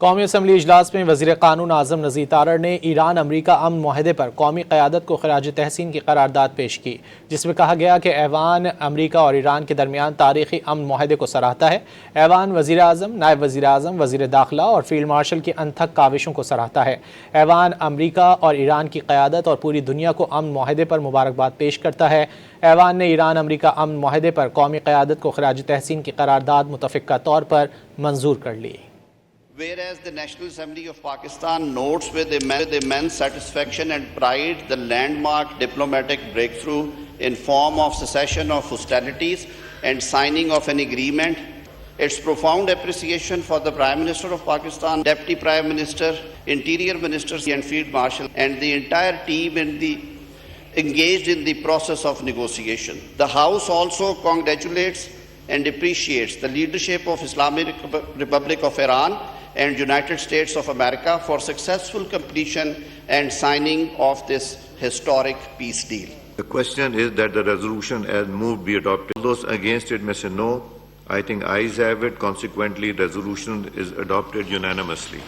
कौमी असम्बली इजलास में वज़ीर क़ानून आज़म नज़ीर तारड़ ने ईरान अमरीका अमन मुआहदे पर कौमी क़यादत को ख़राज तहसीन की करारदाद पेश की, जिसमें कहा गया कि ऐवान अमरीका और ईरान के दरमियान तारीख़ी अमन मुआहदे को सराहता है। ऐवान वज़ीर आज़म, नायब वज़ीर आज़म, वज़ीर दाखिला और फील्ड मार्शल की अनथक काविशों को सराहता है। ऐवान अमरीका और ईरान की क़यादत और पूरी दुनिया को अमन मुआहदे पर मुबारकबाद पेश करता है। ऐवान ने ईरान अमरीका अमन मुआहदे पर कौमी क़यादत को ख़राज तहसीन की करारदाद मुतफ़िक़ा तौर पर मंजूर कर ली। Whereas the National Assembly of Pakistan notes with immense satisfaction and pride the landmark diplomatic breakthrough in form of cessation of hostilities and signing of an agreement, its profound appreciation for the Prime Minister of Pakistan, Deputy Prime Minister, Interior Minister and Field Marshal and the entire team engaged in the process of negotiation. The House also congratulates and appreciates the leadership of Islamic Republic of Iran and United States of America for successful completion and signing of this historic peace deal. The question is that the resolution as moved be adopted. Those against it may say no. I think ayes have it. Consequently, resolution is adopted unanimously.